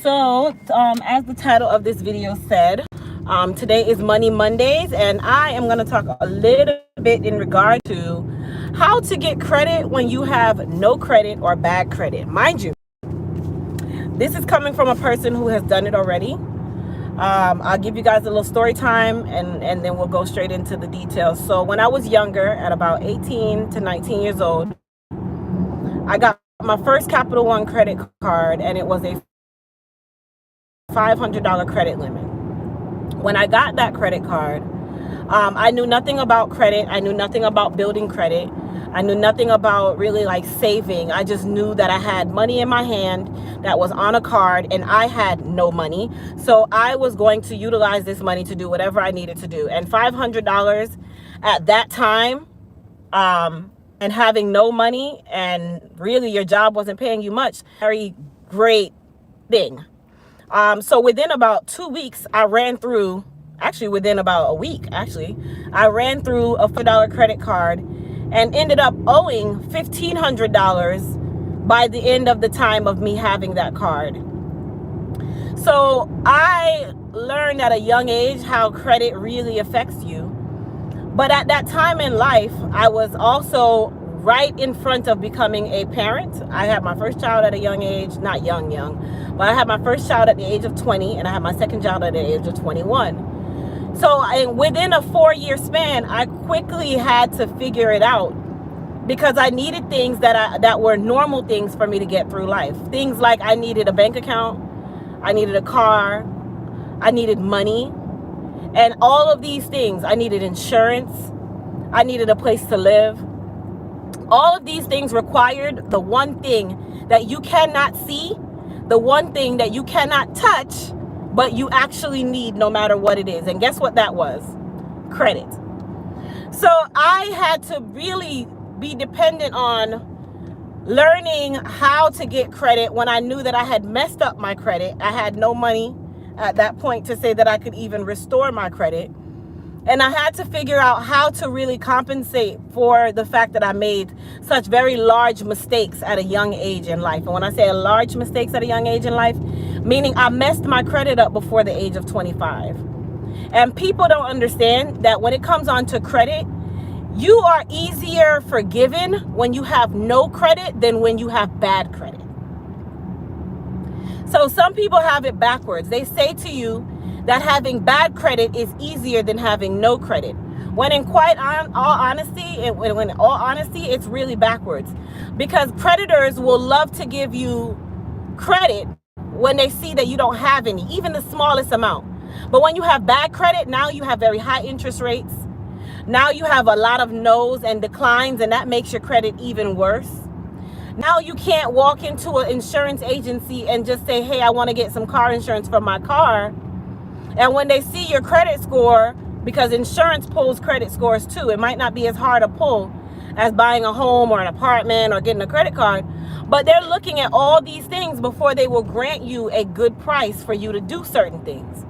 So, as the title of this video said, today is Money Mondays, and I am going to talk a little bit in regard to how to get credit when you have no credit or bad credit. Mind you, this is coming from a person who has done it already. I'll give you guys a little story time, and then we'll go straight into the details. So when I was younger, at about 18 to 19 years old, I got my first Capital One credit card, and it was a $500 credit limit. When I got that credit card, I knew nothing about credit. I knew nothing about building credit. I knew nothing about really like saving. I just knew that I had money in my hand that was on a card, and I had no money. So I was going to utilize this money to do whatever I needed to do. And $500 at that time, and having no money, and really your job wasn't paying you much, very great thing. So within about 2 weeks, within about a week, I ran through a $4 credit card and ended up owing $1,500 by the end of the time of me having that card. So I learned at a young age how credit really affects you. But at that time in life, I was also right in front of becoming a parent. I had my first child at a young age, not young, but I had my first child at the age of 20, and I had my second child at the age of 21. So within a 4-year span, I quickly had to figure it out, because I needed things that were normal things for me to get through life. Things like I needed a bank account, I needed a car, I needed money, and all of these things. I needed insurance, I needed a place to live. All of these things required the one thing that you cannot see, the one thing that you cannot touch, but you actually need no matter what it is. And guess what that was? Credit. So I had to really be dependent on learning how to get credit when I knew that I had messed up my credit. I had no money at that point to say that I could even restore my credit. And I had to figure out how to really compensate for the fact that I made such very large mistakes at a young age in life. And when I say large mistakes at a young age in life, meaning I messed my credit up before the age of 25. And people don't understand that when it comes on to credit, you are easier forgiven when you have no credit than when you have bad credit. So some people have it backwards. They say to you that having bad credit is easier than having no credit. When in all honesty, it's really backwards. Because creditors will love to give you credit when they see that you don't have any, even the smallest amount. But when you have bad credit, now you have very high interest rates. Now you have a lot of no's and declines, and that makes your credit even worse. Now you can't walk into an insurance agency and just say, hey, I want to get some car insurance for my car. And when they see your credit score, because insurance pulls credit scores too, it might not be as hard a pull as buying a home or an apartment or getting a credit card, but they're looking at all these things before they will grant you a good price for you to do certain things.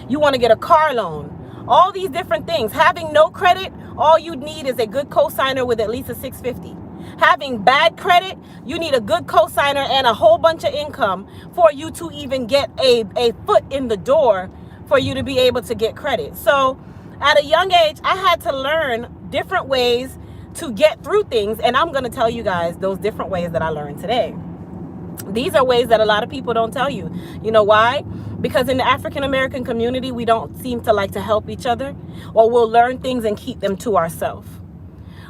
You want to get a car loan, all these different things. Having no credit, all you need is a good cosigner with at least a 650. Having bad credit, you need a good cosigner and a whole bunch of income for you to even get a foot in the door for you to be able to get credit. So at a young age, I had to learn different ways to get through things. And I'm going to tell you guys those different ways that I learned today. These are ways that a lot of people don't tell you. You know why? Because in the African American community, we don't seem to like to help each other, or we'll learn things and keep them to ourselves.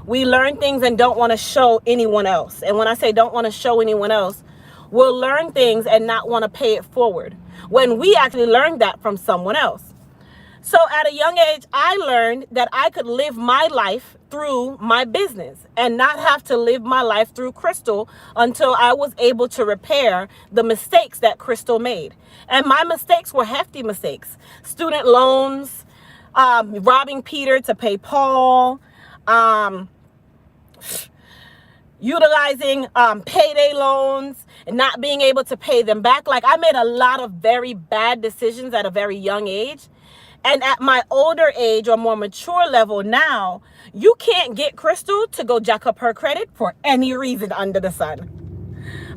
We learn things and don't want to show anyone else. And when I say don't want to show anyone else, we'll learn things and not want to pay it forward, when we actually learned that from someone else. So at a young age, I learned that I could live my life through my business and not have to live my life through Crystal until I was able to repair the mistakes that Crystal made. And my mistakes were hefty mistakes. Student loans, robbing Peter to pay Paul, utilizing payday loans and not being able to pay them back. Like, I made a lot of very bad decisions at a very young age. And at my older age or more mature level now, you can't get Crystal to go jack up her credit for any reason under the sun.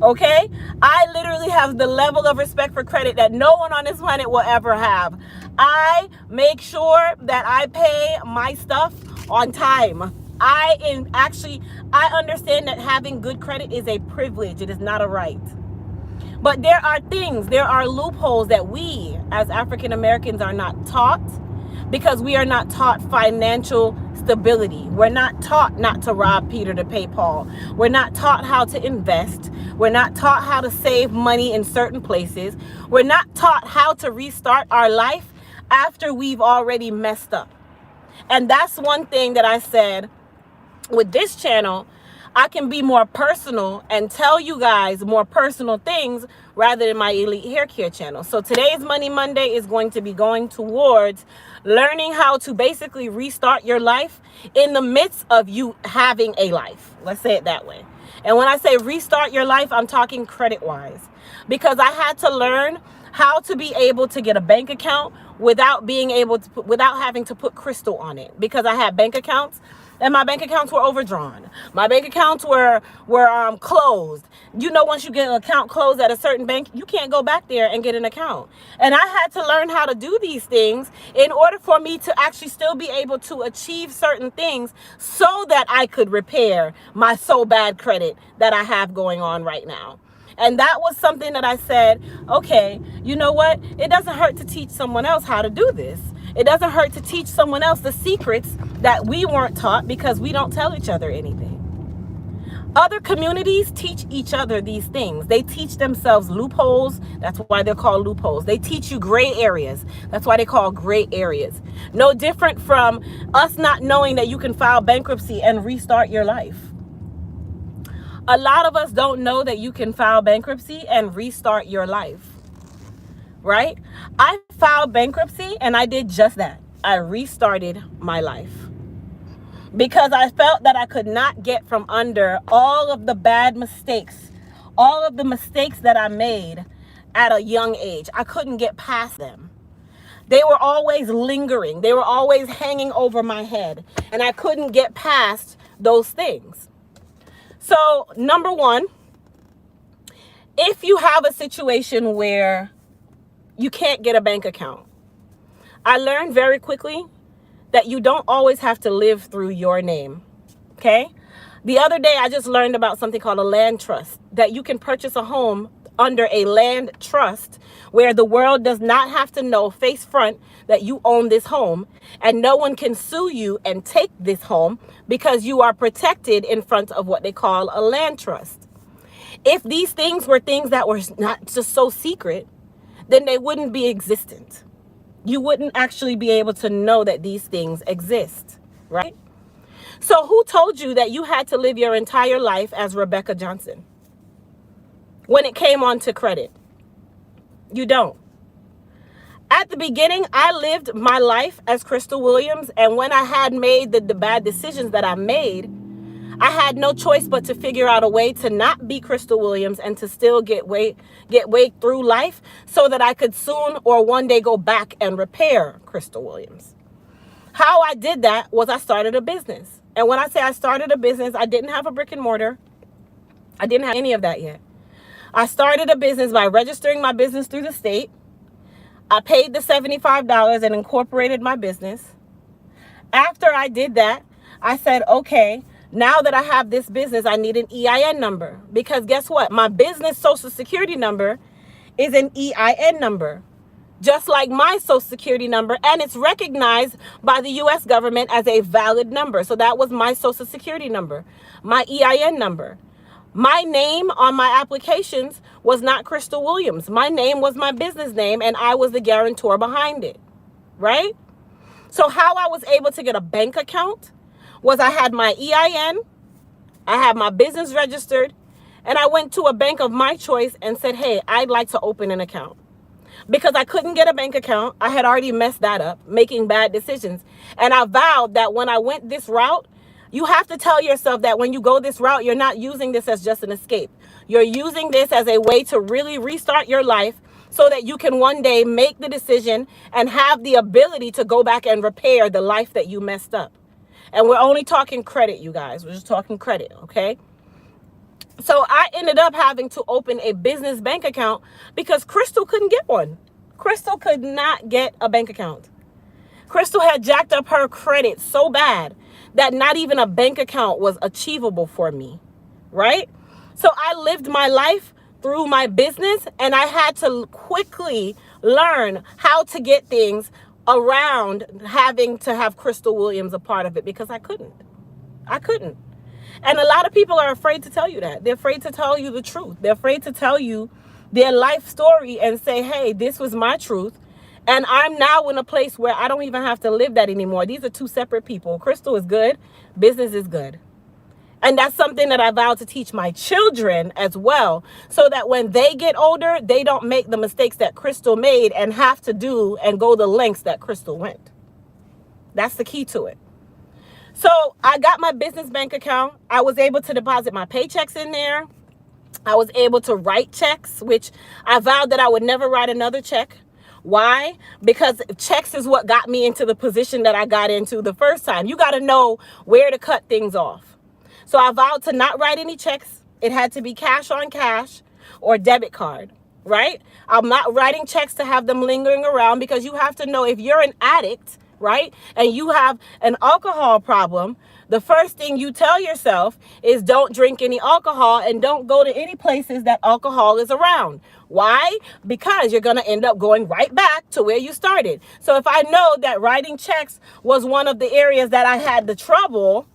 Okay? I literally have the level of respect for credit that no one on this planet will ever have. I make sure that I pay my stuff on time. I understand that having good credit is a privilege. It is not a right. But there are loopholes that we as African Americans are not taught, because we are not taught financial stability. We're not taught not to rob Peter to pay Paul. We're not taught how to invest. We're not taught how to save money in certain places. We're not taught how to restart our life after we've already messed up. And that's one thing that I said with this channel. I can be more personal and tell you guys more personal things rather than my Elite Hair Care channel. So today's Money Monday is going to be going towards learning how to basically restart your life in the midst of you having a life. Let's say it that way. And when I say restart your life, I'm talking credit wise, because I had to learn how to be able to get a bank account without having to put crystal on it, because I had bank accounts and my bank accounts were overdrawn. My bank accounts were closed. You know, once you get an account closed at a certain bank, you can't go back there and get an account. And I had to learn how to do these things in order for me to actually still be able to achieve certain things so that I could repair my so bad credit that I have going on right now. And that was something that I said, okay, you know what? It doesn't hurt to teach someone else how to do this. It doesn't hurt to teach someone else the secrets that we weren't taught, because we don't tell each other anything. Other communities teach each other these things. They teach themselves loopholes. That's why they're called loopholes. They teach you gray areas. That's why they call gray areas. No different from us not knowing that you can file bankruptcy and restart your life. A lot of us don't know that you can file bankruptcy and restart your life, right? I filed bankruptcy and I did just that. I restarted my life because I felt that I could not get from under all of the bad mistakes, all of the mistakes that I made at a young age. I couldn't get past them. They were always lingering. They were always hanging over my head, and I couldn't get past those things. So, number one, if you have a situation where you can't get a bank account, I learned very quickly that you don't always have to live through your name, okay? The other day, I just learned about something called a land trust, that you can purchase a home under a land trust where the world does not have to know face front that you own this home, and no one can sue you and take this home because you are protected in front of what they call a land trust. If these things were things that were not just so secret, then they wouldn't be existent. You wouldn't actually be able to know that these things exist, right? So who told you that you had to live your entire life as Rebecca Johnson when it came on to credit? You don't. At the beginning, I lived my life as Crystal Williams, and when I had made the bad decisions that I made, I had no choice but to figure out a way to not be Crystal Williams and to still get way through life so that I could soon or one day go back and repair Crystal Williams. How I did that was I started a business. And when I say I started a business, I didn't have a brick and mortar. I didn't have any of that yet. I started a business by registering my business through the state. I paid the $75 and incorporated my business. After I did that, I said, okay, now that I have this business, I need an EIN number, because guess what? My business social security number is an EIN number, just like my social security number, and it's recognized by the US government as a valid number. So that was my social security number, my EIN number. My name on my applications was not Crystal Williams. My name was my business name, and I was the guarantor behind it, right? So how I was able to get a bank account was I had my EIN, I had my business registered, and I went to a bank of my choice and said, hey, I'd like to open an account. Because I couldn't get a bank account, I had already messed that up, making bad decisions. And I vowed that when I went this route, you have to tell yourself that when you go this route, you're not using this as just an escape. You're using this as a way to really restart your life so that you can one day make the decision and have the ability to go back and repair the life that you messed up. And we're only talking credit, you guys. We're just talking credit, okay? So I ended up having to open a business bank account because Crystal couldn't get one. Crystal could not get a bank account. Crystal had jacked up her credit so bad that not even a bank account was achievable for me, right? So I lived my life through my business, and I had to quickly learn how to get things around having to have Crystal Williams a part of it because I couldn't. I couldn't. And a lot of people are afraid to tell you that. They're afraid to tell you the truth. They're afraid to tell you their life story and say, hey, this was my truth. And I'm now in a place where I don't even have to live that anymore. These are two separate people. Crystal is good. Business is good. And that's something that I vow to teach my children as well, so that when they get older, they don't make the mistakes that Crystal made and have to do and go the lengths that Crystal went. That's the key to it. So I got my business bank account. I was able to deposit my paychecks in there. I was able to write checks, which I vowed that I would never write another check. Why? Because checks is what got me into the position that I got into the first time. You got to know where to cut things off. So I vowed to not write any checks. It had to be cash on cash or debit card, right? I'm not writing checks to have them lingering around, because you have to know, if you're an addict, right, and you have an alcohol problem, the first thing you tell yourself is don't drink any alcohol and don't go to any places that alcohol is around. Why? Because you're going to end up going right back to where you started. So if I know that writing checks was one of the areas that I had the trouble,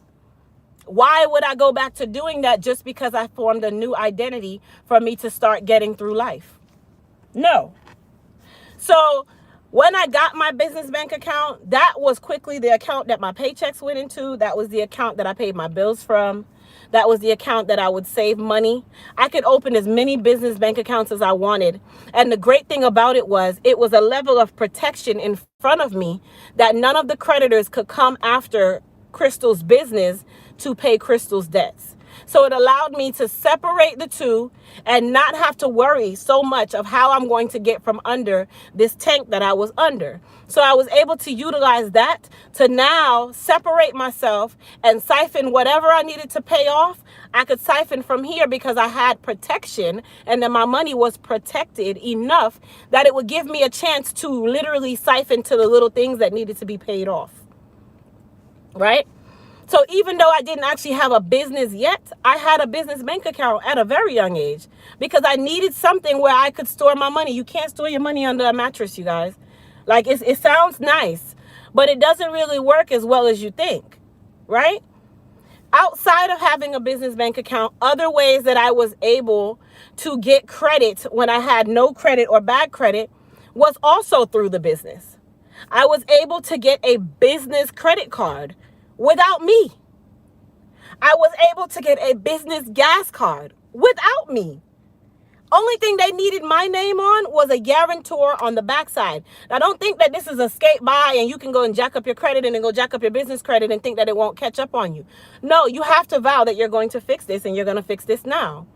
why would I go back to doing that just because I formed a new identity for me to start getting through life? No. So when I got my business bank account, that was quickly the account that my paychecks went into. That was the account that I paid my bills from. That was the account that I would save money. I could open as many business bank accounts as I wanted. And the great thing about it was a level of protection in front of me that none of the creditors could come after Crystal's business to pay Crystal's debts. So it allowed me to separate the two and not have to worry so much of how I'm going to get from under this tank that I was under. So I was able to utilize that to now separate myself and siphon whatever I needed to pay off. I could siphon from here because I had protection, and then my money was protected enough that it would give me a chance to literally siphon to the little things that needed to be paid off. Right? So even though I didn't actually have a business yet, I had a business bank account at a very young age because I needed something where I could store my money. You can't store your money under a mattress, you guys. Like, it sounds nice, but it doesn't really work as well as you think, right? Outside of having a business bank account, other ways that I was able to get credit when I had no credit or bad credit was also through the business. I was able to get a business credit card without me. I was able to get a business gas card without me. Only thing they needed my name on was a guarantor on the backside. Now, don't think that this is a skate by and you can go and jack up your credit and then go jack up your business credit and think that it won't catch up on you. No, you have to vow that you're going to fix this, and you're going to fix this now.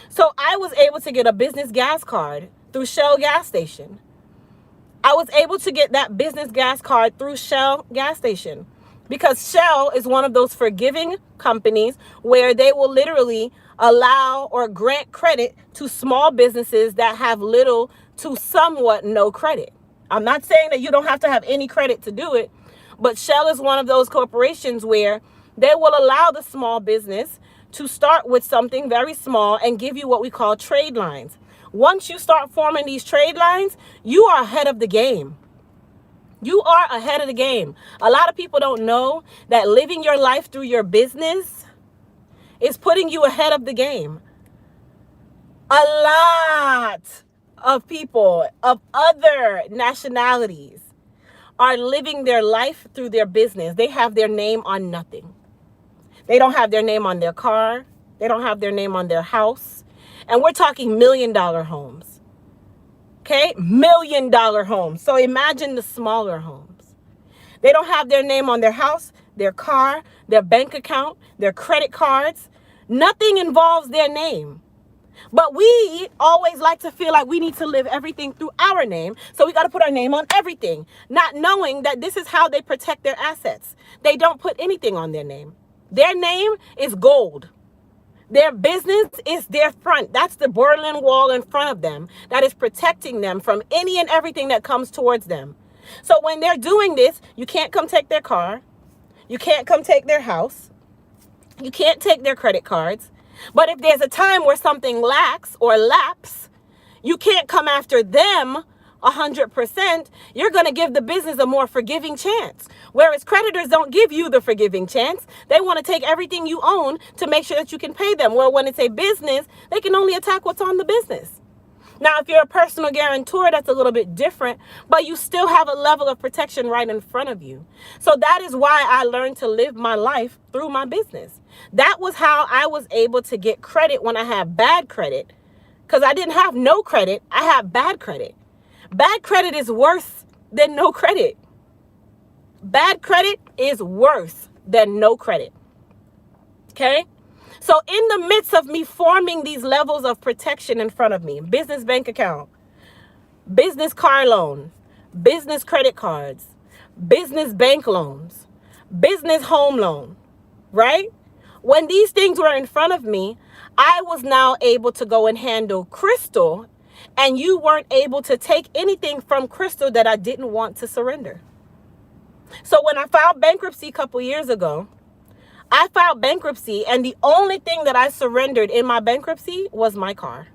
So I was able to get a business gas card through Shell gas station. I was able to get that business gas card through Shell gas station because Shell is one of those forgiving companies where they will literally allow or grant credit to small businesses that have little to somewhat no credit. I'm not saying that you don't have to have any credit to do it, but Shell is one of those corporations where they will allow the small business to start with something very small and give you what we call trade lines. Once you start forming these trade lines, you are ahead of the game. You are ahead of the game. A lot of people don't know that living your life through your business is putting you ahead of the game. A lot of people of other nationalities are living their life through their business. They have their name on nothing. They don't have their name on their car. They don't have their name on their house. And we're talking $1 million homes. Okay? $1 million homes. So imagine the smaller homes. They don't have their name on their house, their car, their bank account, their credit cards. Nothing involves their name. But we always like to feel like we need to live everything through our name. So we got to put our name on everything, not knowing that this is how they protect their assets. They don't put anything on their name. Their name is gold. Their business is their front. That's the Berlin Wall in front of them that is protecting them from any and everything that comes towards them. So when they're doing this, you can't come take their car. You can't come take their house. You can't take their credit cards. But if there's a time where something lacks or lapse, you can't come after them 100%. You're going to give the business a more forgiving chance. Whereas creditors don't give you the forgiving chance. They want to take everything you own to make sure that you can pay them. Well, when it's a business, they can only attack what's on the business. Now, if you're a personal guarantor, that's a little bit different, but you still have a level of protection right in front of you. So that is why I learned to live my life through my business. That was how I was able to get credit when I had bad credit, because I didn't have no credit. I had bad credit. Bad credit is worse than no credit. Bad credit is worse than no credit. Okay? So in the midst of me forming these levels of protection in front of me, business bank account, business car loan, business credit cards, business bank loans, business home loan, right? When these things were in front of me, I was now able to go and handle Crystal, and you weren't able to take anything from Crystal that I didn't want to surrender. So when I filed bankruptcy a couple years ago, I filed bankruptcy, and the only thing that I surrendered in my bankruptcy was my car.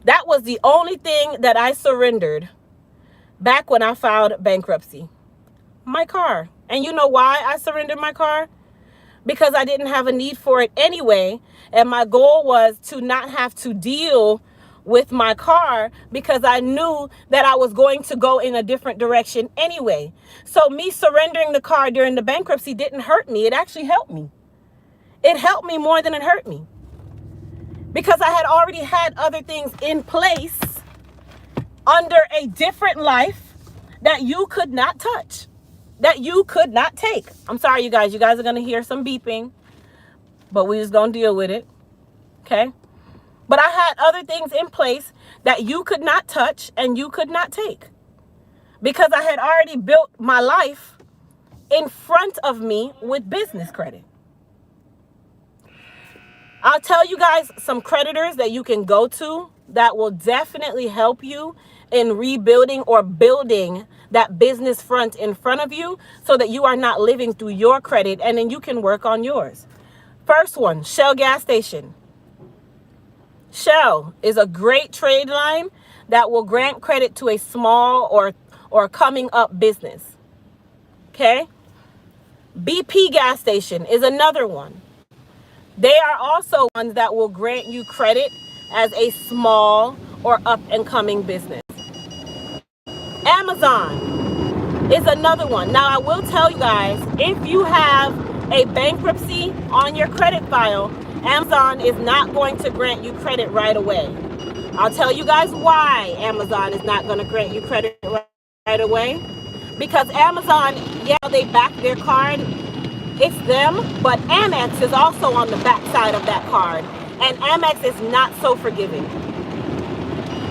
That was the only thing that I surrendered back when I filed bankruptcy. My car. And you know why I surrendered my car? Because I didn't have a need for it anyway. And my goal was to not have to deal with my car, because I knew that I was going to go in a different direction anyway. So me surrendering the car during the bankruptcy didn't hurt me. It actually helped me. It helped me more than it hurt me, because I had already had other things in place under a different life that you could not touch, that you could not take. I'm sorry, you guys. You guys are going to hear some beeping, but we're just going to deal with it. Okay? But I had other things in place that you could not touch and you could not take, because I had already built my life in front of me with business credit. I'll tell you guys some creditors that you can go to that will definitely help you in rebuilding or building that business front in front of you, so that you are not living through your credit, and then you can work on yours. First one, Shell gas station. Shell is a great trade line that will grant credit to a small or coming up business. Okay? BP gas station is another one. They are also ones that will grant you credit as a small or up and coming business. Amazon is another one. Now, I will tell you guys, if you have a bankruptcy on your credit file, Amazon is not going to grant you credit right away. I'll tell you guys why Amazon is not going to grant you credit right away. Because Amazon, yeah, they back their card. It's them, but Amex is also on the back side of that card. And Amex is not so forgiving.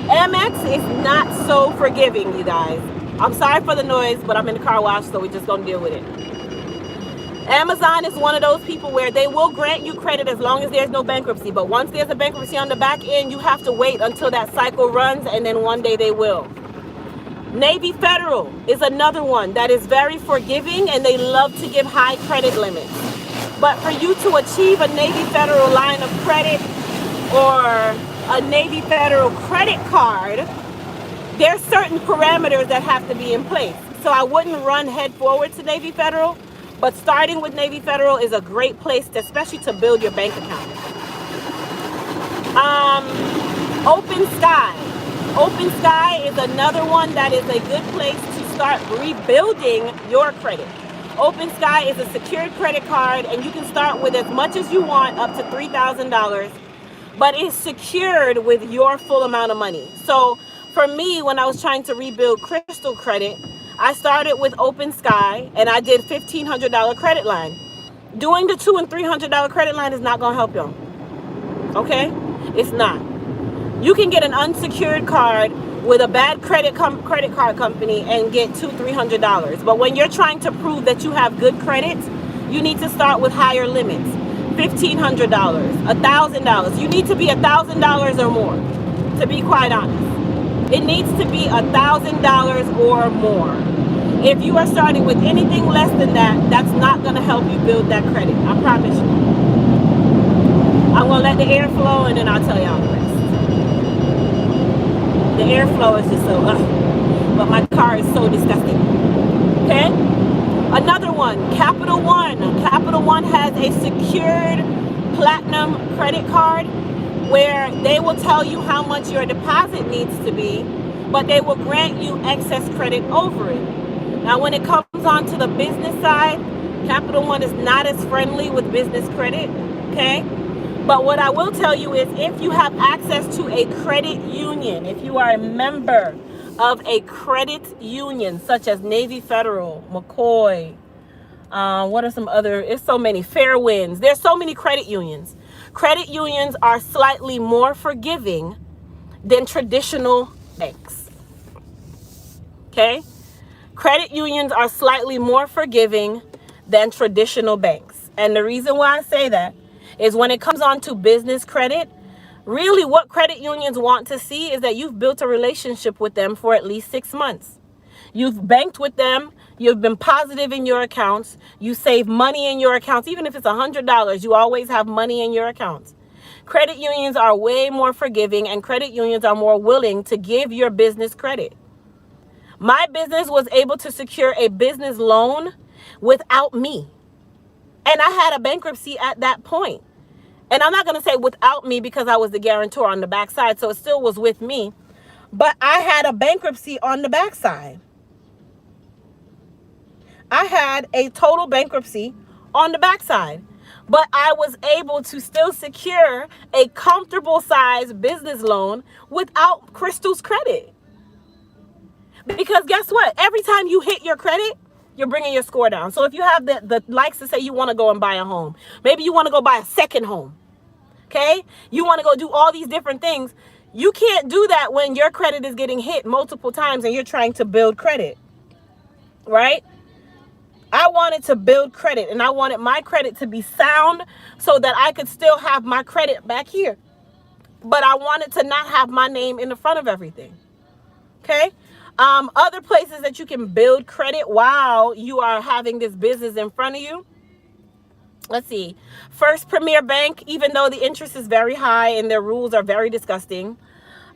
Amex is not so forgiving, you guys. I'm sorry for the noise, but I'm in the car wash, so we're just going to deal with it. Amazon is one of those people where they will grant you credit as long as there's no bankruptcy. But once there's a bankruptcy on the back end, you have to wait until that cycle runs, and then one day they will. Navy Federal is another one that is very forgiving, and they love to give high credit limits. But for you to achieve a Navy Federal line of credit or a Navy Federal credit card, there's certain parameters that have to be in place. So I wouldn't run head forward to Navy Federal, but starting with Navy Federal is a great place, especially to build your bank account. Open Sky. Open Sky is another one that is a good place to start rebuilding your credit. Open Sky is a secured credit card, and you can start with as much as you want, up to $3,000, but it's secured with your full amount of money. So for me, when I was trying to rebuild Crystal credit, I started with Open Sky, and I did $1,500 credit line. Doing the $200 and $300 credit line is not going to help you. Okay? It's not. You can get an unsecured card with a bad credit card company and get $200, $300. But when you're trying to prove that you have good credit, You need to start with higher limits. $1,500, $1,000. You need to be $1,000 or more, to be quite honest. It needs to be $1,000 or more. If you are starting with anything less than that, that's not going to help you build that credit. I promise you. I'm going to let the air flow and then I'll tell y'all the rest. The airflow is just so, but my car is so disgusting. Okay? Another one, Capital One. Capital One has a secured platinum credit card where they will tell you how much your deposit needs to be, but they will grant you excess credit over it. Now, when it comes on to the business side, Capital One is not as friendly with business credit, okay? But what I will tell you is if you have access to a credit union, if you are a member of a credit union, such as Navy Federal, McCoy, what are some other, it's so many, Fairwinds. There's so many credit unions. Credit unions are slightly more forgiving than traditional banks, okay? Credit unions are slightly more forgiving than traditional banks. And the reason why I say that is when it comes on to business credit, really what credit unions want to see is that you've built a relationship with them for at least 6 months. You've banked with them. You've been positive in your accounts. You save money in your accounts. Even if it's $100, you always have money in your accounts. Credit unions are way more forgiving, and credit unions are more willing to give your business credit. My business was able to secure a business loan without me. And I had a bankruptcy at that point. And I'm not going to say without me because I was the guarantor on the backside, so it still was with me. But I had a bankruptcy on the backside. I had a total bankruptcy on the backside. But I was able to still secure a comfortable size business loan without Crystal's credit. Because guess what? Every time you hit your credit, you're bringing your score down. So if you have the likes to say you want to go and buy a home, maybe you want to go buy a second home, okay? You want to go do all these different things. You can't do that when your credit is getting hit multiple times and you're trying to build credit, right? I wanted to build credit and I wanted my credit to be sound so that I could still have my credit back here. But I wanted to not have my name in the front of everything, okay? Other places that you can build credit while you are having this business in front of you. Let's see. First Premier Bank, even though the interest is very high and their rules are very disgusting.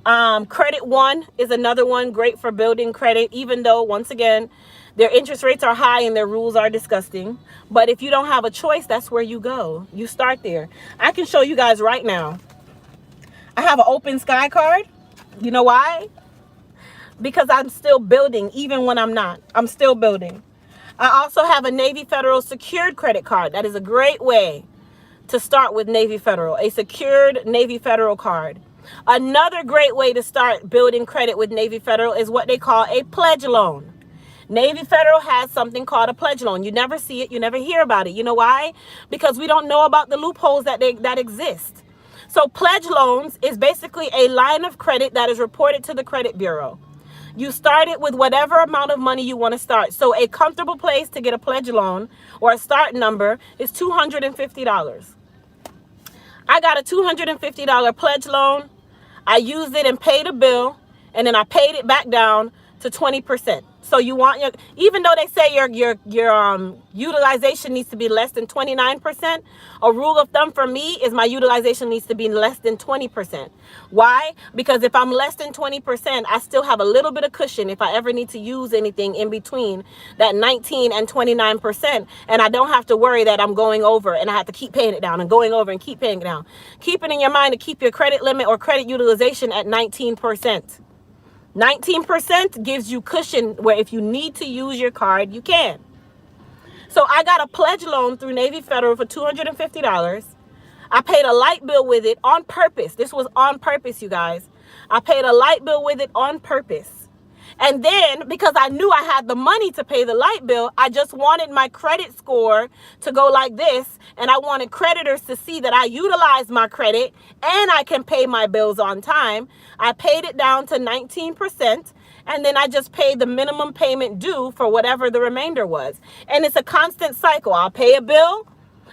Credit One is another one, great for building credit, even though, once again, their interest rates are high and their rules are disgusting. But if you don't have a choice, that's where you go. You start there. I can show you guys right now. I have an Open Sky card. You know why? Because I'm still building, even when I'm not. I'm still building. I also have a Navy Federal secured credit card. That is a great way to start with Navy Federal, a secured Navy Federal card. Another great way to start building credit with Navy Federal is what they call a pledge loan. Navy Federal has something called a pledge loan. You never see it. You never hear about it. You know why? Because we don't know about the loopholes that exist. So pledge loans is basically a line of credit that is reported to the credit bureau. You start it with whatever amount of money you want to start. So a comfortable place to get a pledge loan or a start number is $250. I got a $250 pledge loan. I used it and paid a bill, and then I paid it back down to 20%. So you want your, even though they say your utilization needs to be less than 29%, a rule of thumb for me is my utilization needs to be less than 20%. Why? Because if I'm less than 20%, I still have a little bit of cushion if I ever need to use anything in between that 19 and 29%, and I don't have to worry that I'm going over and I have to keep paying it down and going over and keep paying it down. Keep it in your mind to keep your credit limit or credit utilization at 19%. 19% gives you cushion where if you need to use your card, you can. So I got a pledge loan through Navy Federal for $250. I paid a light bill with it on purpose. This was on purpose, you guys. I paid a light bill with it on purpose. And then because I knew I had the money to pay the light bill, I just wanted my credit score to go like this. And I wanted creditors to see that I utilized my credit and I can pay my bills on time. I paid it down to 19%. And then I just paid the minimum payment due for whatever the remainder was. And it's a constant cycle. I'll pay a bill,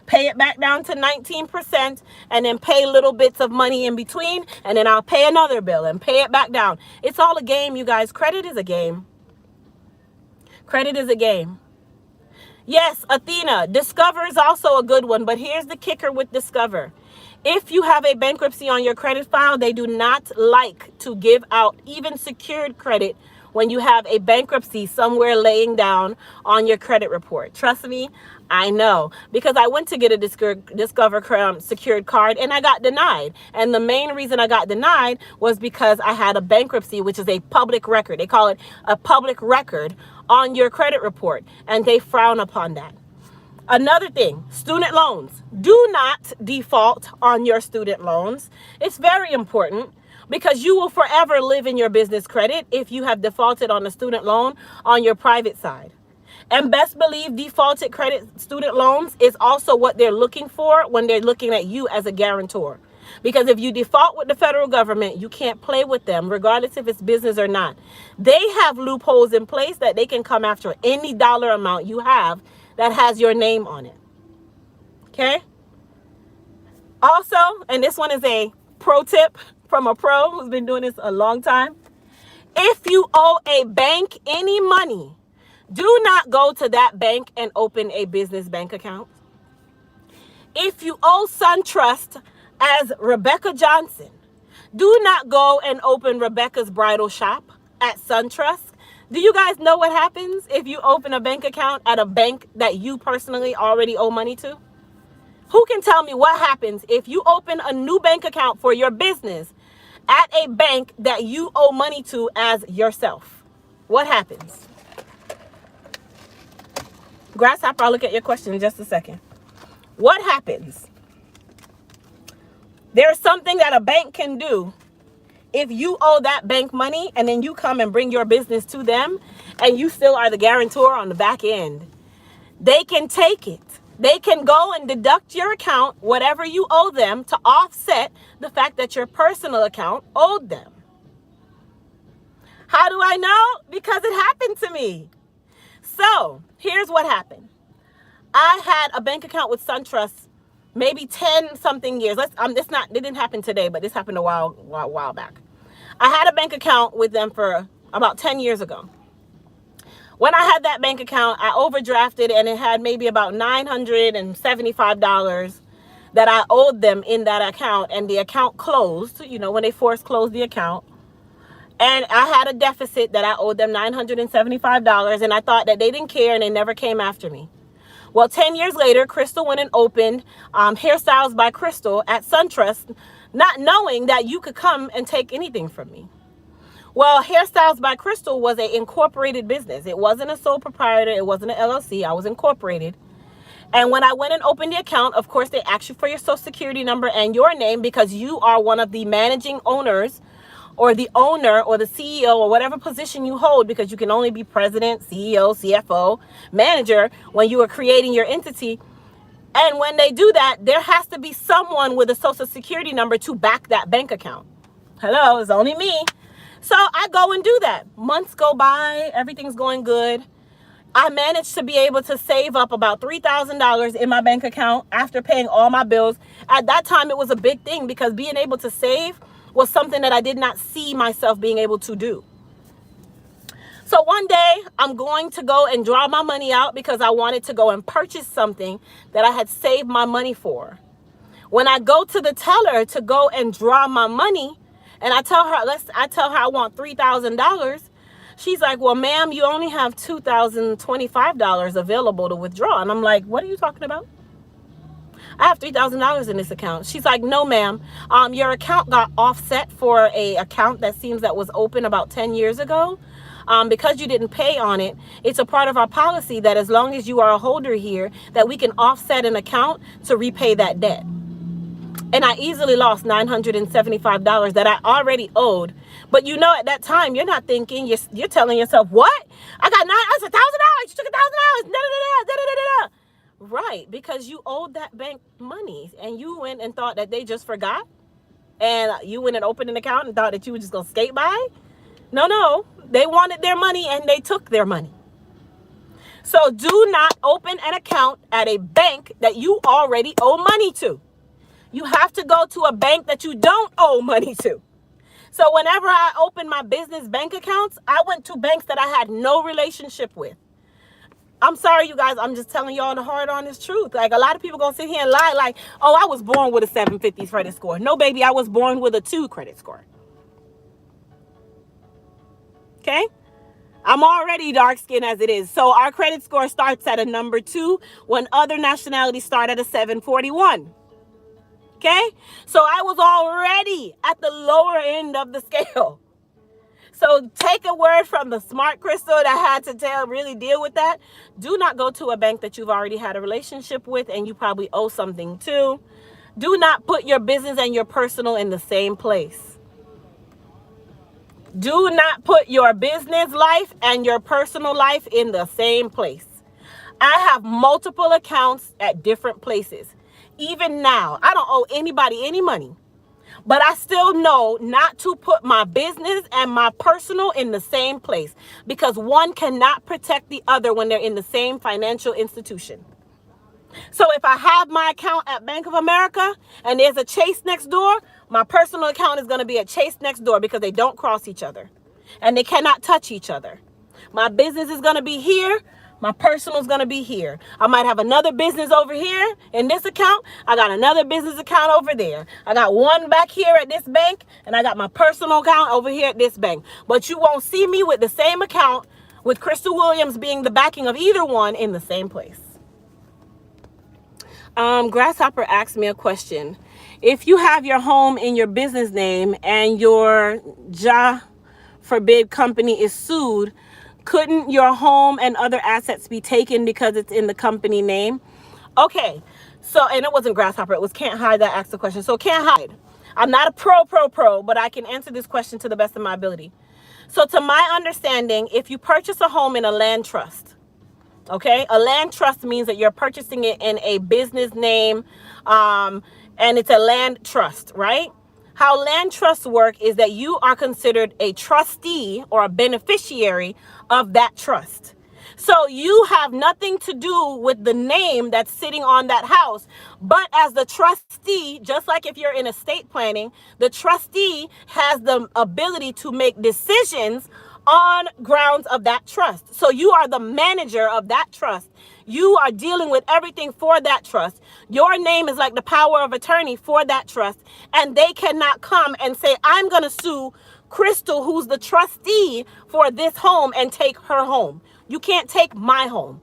pay it back down to 19%, and then pay little bits of money in between, and then I'll pay another bill and pay it back down. It's all a game, you guys. Credit is a game. Credit is a game. Yes, Athena, Discover is also a good one, but here's the kicker with Discover. If you have a bankruptcy on your credit file, they do not like to give out even secured credit when you have a bankruptcy somewhere laying down on your credit report. Trust me, I know, because I went to get a Discover secured card and I got denied. And the main reason I got denied was because I had a bankruptcy, which is a public record. They call it a public record on your credit report, and they frown upon that. Another thing, student loans. Do not default on your student loans. It's very important, because you will forever live in your business credit if you have defaulted on a student loan on your private side. And best believe defaulted credit student loans is also what they're looking for when they're looking at you as a guarantor. Because if you default with the federal government, you can't play with them, regardless if it's business or not. They have loopholes in place that they can come after any dollar amount you have that has your name on it. Okay? Also, and this one is a pro tip from a pro who's been doing this a long time. If you owe a bank any money, do not go to that bank and open a business bank account. If you owe SunTrust as Rebecca Johnson, do not go and open Rebecca's bridal shop at SunTrust. Do you guys know what happens if you open a bank account at a bank that you personally already owe money to? Who can tell me what happens if you open a new bank account for your business at a bank that you owe money to as yourself? What happens? Grasshopper, I'll look at your question in just a second. What happens? There's something that a bank can do if you owe that bank money and then you come and bring your business to them and you still are the guarantor on the back end. They can take it. They can go and deduct your account, whatever you owe them, to offset the fact that your personal account owed them. How do I know? Because it happened to me. So here's what happened. I had a bank account with SunTrust maybe 10 something years. It didn't happen today, but this happened a while back. I had a bank account with them for about 10 years ago. When I had that bank account, I overdrafted and it had maybe about $975 that I owed them in that account, and the account closed, when they force closed the account. And I had a deficit that I owed them $975, and I thought that they didn't care and they never came after me. Well, 10 years later, Crystal went and opened Hairstyles by Crystal at SunTrust, not knowing that you could come and take anything from me. Well, Hairstyles by Crystal was an incorporated business. It wasn't a sole proprietor. It wasn't an LLC. I was incorporated. And when I went and opened the account, of course, they asked you for your social security number and your name because you are one of the managing owners, or the owner or the CEO or whatever position you hold, because you can only be president, CEO, CFO, manager when you are creating your entity. And when they do that, there has to be someone with a social security number to back that bank account. Hello, it's only me. So I go and do that. Months go by, everything's going good. I managed to be able to save up about $3,000 in my bank account after paying all my bills. At that time, it was a big thing because being able to save was something that I did not see myself being able to do. So one day I'm going to go and draw my money out because I wanted to go and purchase something that I had saved my money for. When I go to the teller to go and draw my money, and I tell her I want $3,000. She's like, well, ma'am, you only have $2,025 available to withdraw. And I'm like, what are you talking about? I have $3,000 in this account. She's like, no, ma'am. Your account got offset for a account that seems that was open about 10 years ago. Because you didn't pay on it, it's a part of our policy that as long as you are a holder here, that we can offset an account to repay that debt. And I easily lost $975 that I already owed. But you know, at that time, you're not thinking, you're telling yourself, what? I got $1,000. You took $1,000. Da, da, da, da, da, da, da. Right, because you owed that bank money and you went and thought that they just forgot. And you went and opened an account and thought that you were just going to skate by. No, they wanted their money and they took their money. So do not open an account at a bank that you already owe money to. You have to go to a bank that you don't owe money to. So whenever I opened my business bank accounts, I went to banks that I had no relationship with. I'm sorry, you guys. I'm just telling y'all the hard, honest truth. Like, a lot of people gonna sit here and lie like, oh, I was born with a 750 credit score. No, baby, I was born with a 2 credit score. Okay? I'm already dark skinned as it is. So our credit score starts at a number 2 when other nationalities start at a 741. Okay? So I was already at the lower end of the scale. So take a word from the smart Crystal that had to really deal with that. Do not go to a bank that you've already had a relationship with and you probably owe something to. Do not put your business and your personal in the same place. Do not put your business life and your personal life in the same place. I have multiple accounts at different places. Even now, I don't owe anybody any money. But I still know not to put my business and my personal in the same place because one cannot protect the other when they're in the same financial institution. So if I have my account at Bank of America and there's a Chase next door, my personal account is going to be at Chase next door because they don't cross each other and they cannot touch each other. My business is going to be here. My personal is going to be here. I might have another business over here in this account. I got another business account over there. I got one back here at this bank, and I got my personal account over here at this bank. But you won't see me with the same account with Crystal Williams being the backing of either one in the same place. Grasshopper asked me a question. If you have your home in your business name and your Jah forbid company is sued, couldn't your home and other assets be taken because it's in the company name? Okay, so, and it wasn't Grasshopper, it was Can't Hide that asked the question. So Can't Hide. I'm not a pro, but I can answer this question to the best of my ability. So to my understanding, if you purchase a home in a land trust, okay, a land trust means that you're purchasing it in a business name, and it's a land trust, right? How land trusts work is that you are considered a trustee or a beneficiary of that trust. So you have nothing to do with the name that's sitting on that house. But as the trustee, just like if you're in estate planning, the trustee has the ability to make decisions on grounds of that trust. So you are the manager of that trust. You are dealing with everything for that trust. Your name is like the power of attorney for that trust. And they cannot come and say, I'm going to sue Crystal, who's the trustee for this home, and take her home. You can't take my home,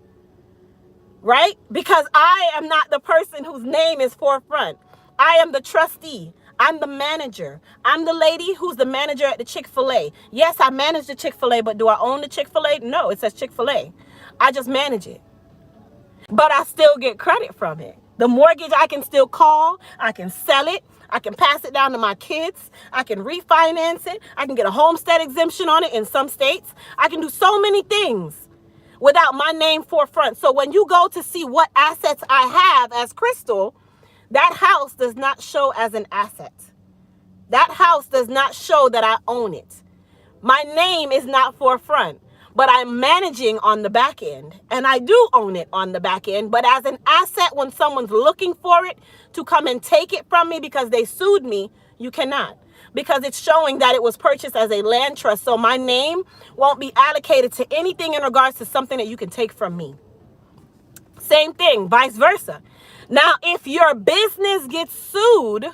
right? Because I am not the person whose name is forefront. I am the trustee. I'm the manager. I'm the lady who's the manager at the Chick-fil-A. Yes, I manage the Chick-fil-A, but do I own the Chick-fil-A? No, it says Chick-fil-A. I just manage it. But I still get credit from it. The mortgage I can still call. I can sell it. I can pass it down to my kids. I can refinance it. I can get a homestead exemption on it in some states. I can do so many things without my name forefront. So when you go to see what assets I have as Crystal, that house does not show as an asset. That house does not show that I own it. My name is not forefront, but I'm managing on the back end, and I do own it on the back end. But as an asset, when someone's looking for it to come and take it from me because they sued me, you cannot, because it's showing that it was purchased as a land trust. So my name won't be allocated to anything in regards to something that you can take from me. Same thing, vice versa. Now, if your business gets sued,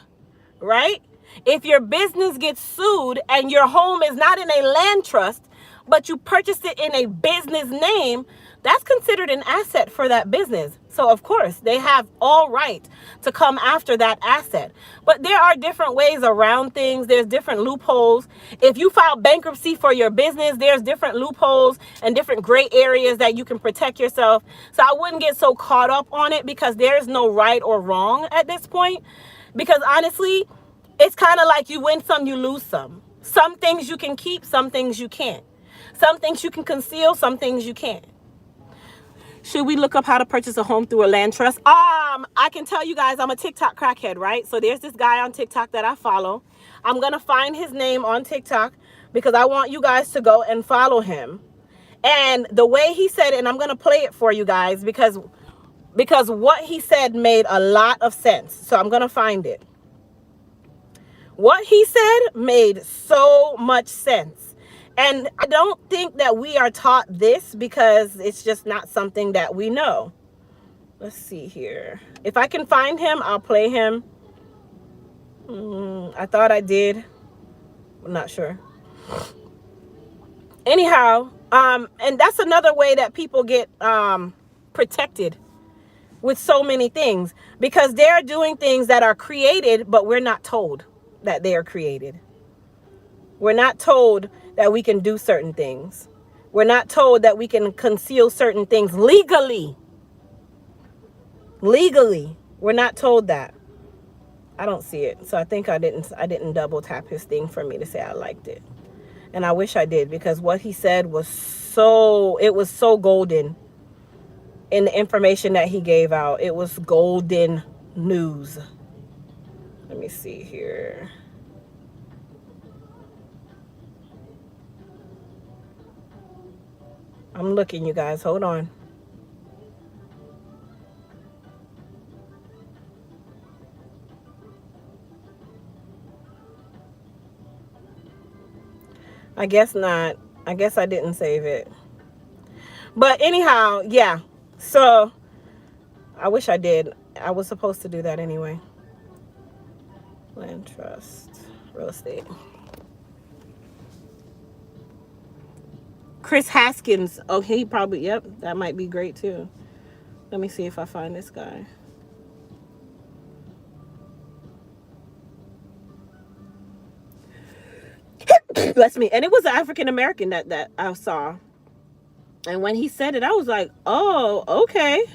right? If your business gets sued and your home is not in a land trust, but you purchased it in a business name, that's considered an asset for that business. So, of course, they have all right to come after that asset. But there are different ways around things. There's different loopholes. If you file bankruptcy for your business, there's different loopholes and different gray areas that you can protect yourself. So I wouldn't get so caught up on it because there's no right or wrong at this point. Because honestly, it's kind of like you win some, you lose some. Some things you can keep, some things you can't. Some things you can conceal, some things you can't. Should we look up how to purchase a home through a land trust? I can tell you guys, I'm a TikTok crackhead, right? So there's this guy on TikTok that I follow. I'm going to find his name on TikTok because I want you guys to go and follow him. And the way he said it, and I'm going to play it for you guys because what he said made a lot of sense. So I'm going to find it. What he said made so much sense. And I don't think that we are taught this because it's just not something that we know. Let's see here. If I can find him, I'll play him. I thought I did. I'm not sure. Anyhow, and that's another way that people get protected with so many things, because they're doing things that are created, but we're not told that they are created. We're not told that we can do certain things. We're not told that we can conceal certain things legally. Legally, we're not told that. I don't see it. So I think I didn't double tap his thing for me to say I liked it. And I wish I did, because what he said was so golden in the information that he gave out. It was golden news. Let me see here. I'm looking, you guys. Hold on. I guess not. I guess I didn't save it. But anyhow, yeah. So I wish I did. I was supposed to do that anyway. Land trust, real estate. Chris Haskins. Oh, he probably, yep, that might be great too. Let me see if I find this guy. Bless me. And it was an African American that I saw. And when he said it, I was like, oh, okay.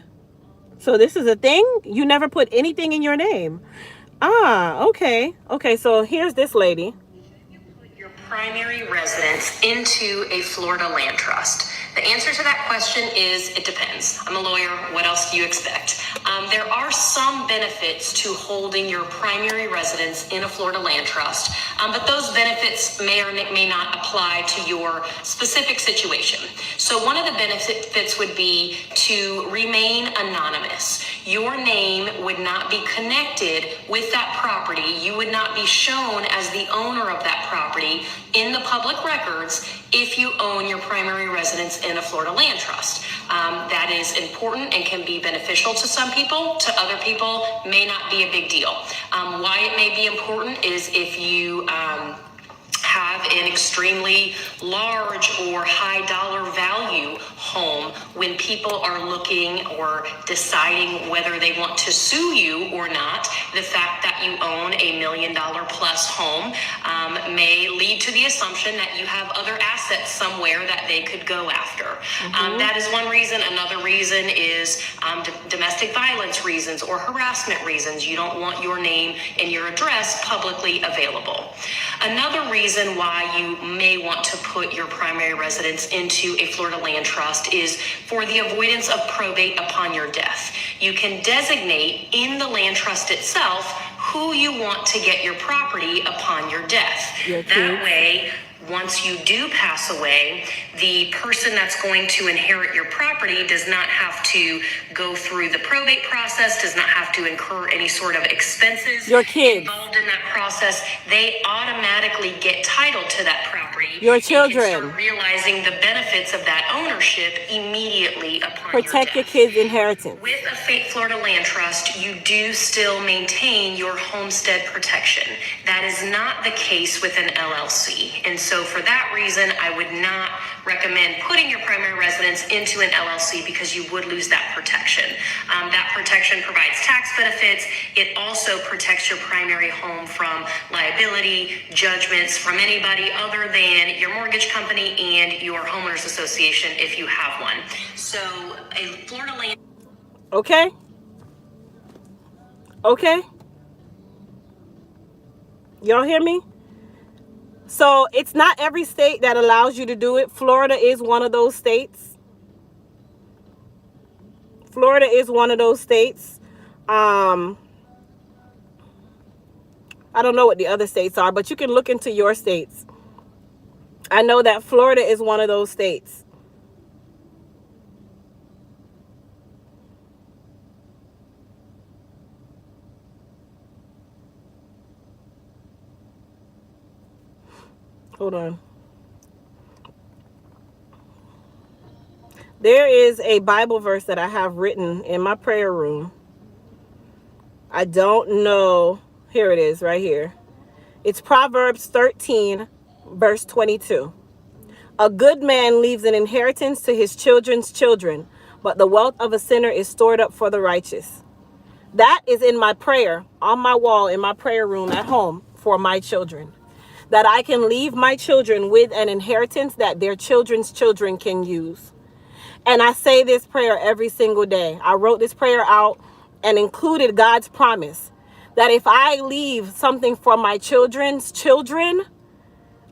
So this is a thing? You never put anything in your name. Okay. Okay, so here's this lady. You put your primary residence into a Florida land trust. The answer to that question is it depends. I'm a lawyer. What else do you expect? There are some benefits to holding your primary residence in a Florida land trust, but those benefits may or may not apply to your specific situation. So one of the benefits would be to remain anonymous. Your name would not be connected with that property. You would not be shown as the owner of that property in the public records if you own your primary residence in a Florida land trust. That is important and can be beneficial to some people. To other people, may not be a big deal. Why it may be important is if you have an extremely large or high dollar value home, when people are looking or deciding whether they want to sue you or not, the fact that you own $1 million plus home may lead to the assumption that you have other assets somewhere that they could go after. That is one reason. Another reason is domestic violence reasons or harassment reasons. You don't want your name and your address publicly available. Another reason why you may want to put your primary residence into a Florida land trust is for the avoidance of probate upon your death. You can designate in the land trust itself who you want to get your property upon your death. That way, once you do pass away, the person that's going to inherit your property does not have to go through the probate process, does not have to incur any sort of expenses involved in that process. They automatically get title to that property. Your children. And can start realizing the benefits of that ownership immediately upon Protect your your kids' inheritance. With a Florida land trust, you do still maintain your homestead protection. That is not the case with an LLC. And so for that reason, I would not recommend putting your primary residence into an LLC because you would lose that protection. That protection provides tax benefits. It also protects your primary home from liability, judgments from anybody other than your mortgage company and your homeowners association if you have one. So a Florida land... Okay. Y'all hear me? So it's not every state that allows you to do it. Florida is one of those states. Florida is one of those states. I don't know what the other states are, but you can look into your states. I know that Florida is one of those states. Hold on. There is a Bible verse that I have written in my prayer room. I don't know. Here it is right here. It's Proverbs 13, verse 22. A good man leaves an inheritance to his children's children, but the wealth of a sinner is stored up for the righteous. That is in my prayer, on my wall, in my prayer room at home for my children. That I can leave my children with an inheritance that their children's children can use. And I say this prayer every single day. I wrote this prayer out and included God's promise that if I leave something for my children's children,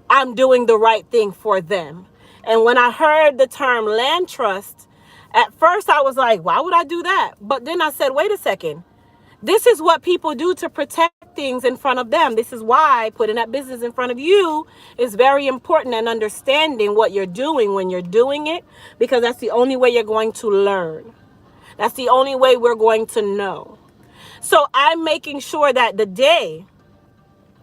I'm doing the right thing for them. And when I heard the term land trust, at first I was like, why would I do that? But then I said, wait a second. This is what people do to protect things in front of them. This is why putting that business in front of you is very important, and understanding what you're doing when you're doing it, because that's the only way you're going to learn. That's the only way we're going to know. So I'm making sure that the day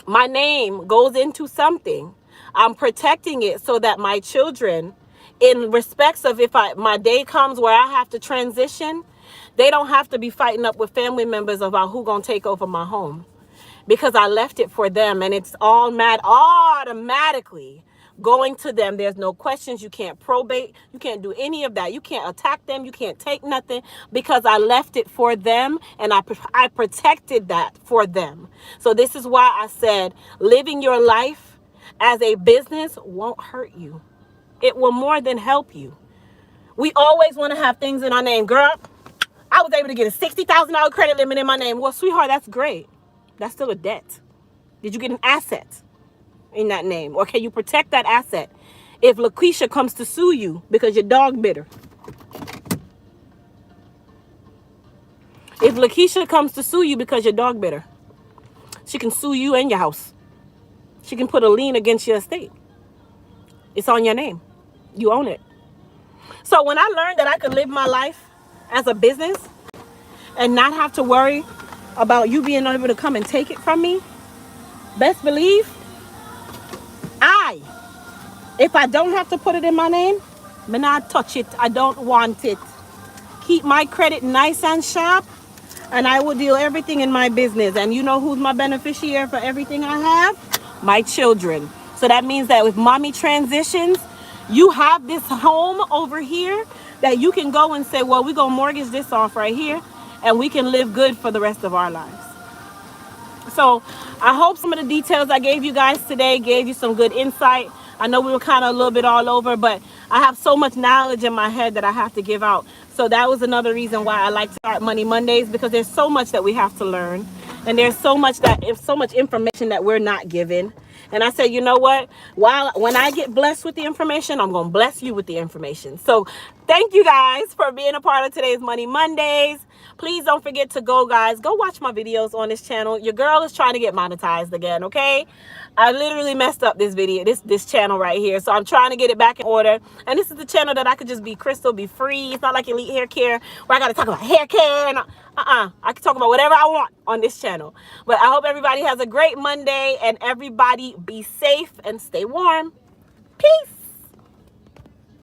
my name goes into something, I'm protecting it so that my children, in respects of if my day comes where I have to transition, they don't have to be fighting up with family members about who gonna take over my home, because I left it for them, and it's all automatically going to them. There's no questions. You can't probate. You can't do any of that. You can't attack them. You can't take nothing, because I left it for them, and I protected that for them. So this is why I said living your life as a business won't hurt you. It will more than help you. We always want to have things in our name. Girl, I was able to get a $60,000 credit limit in my name. Well, sweetheart, that's great. That's still a debt. Did you get an asset in that name? Or can you protect that asset if Lakeisha comes to sue you because your dog bit her? If Lakeisha comes to sue you because your dog bit her, she can sue you and your house. She can put a lien against your estate. It's on your name. You own it. So when I learned that I could live my life as a business and not have to worry about you being able to come and take it from me, best believe if I don't have to put it in my name, me not touch it. I don't want it. Keep my credit nice and sharp, and I will deal everything in my business. And you know who's my beneficiary for everything I have? My children. So that means that if mommy transitions, you have this home over here that you can go and say, well, we're going to mortgage this off right here, and we can live good for the rest of our lives. So I hope some of the details I gave you guys today gave you some good insight. I know we were kind of a little bit all over, but I have so much knowledge in my head that I have to give out. So that was another reason why I like to start Money Mondays, because there's so much that we have to learn. And there's so much information that we're not given. And I said, you know what? When I get blessed with the information, I'm going to bless you with the information. So thank you guys for being a part of today's Money Mondays. Please don't forget to go watch my videos on this channel. Your girl is trying to get monetized again, okay? I literally messed up this video, this channel right here. So I'm trying to get it back in order. And this is the channel that I could just be Crystal, be free. It's not like Elite Hair Care where I got to talk about hair care. And, I can talk about whatever I want on this channel. But I hope everybody has a great Monday, and everybody be safe and stay warm. Peace.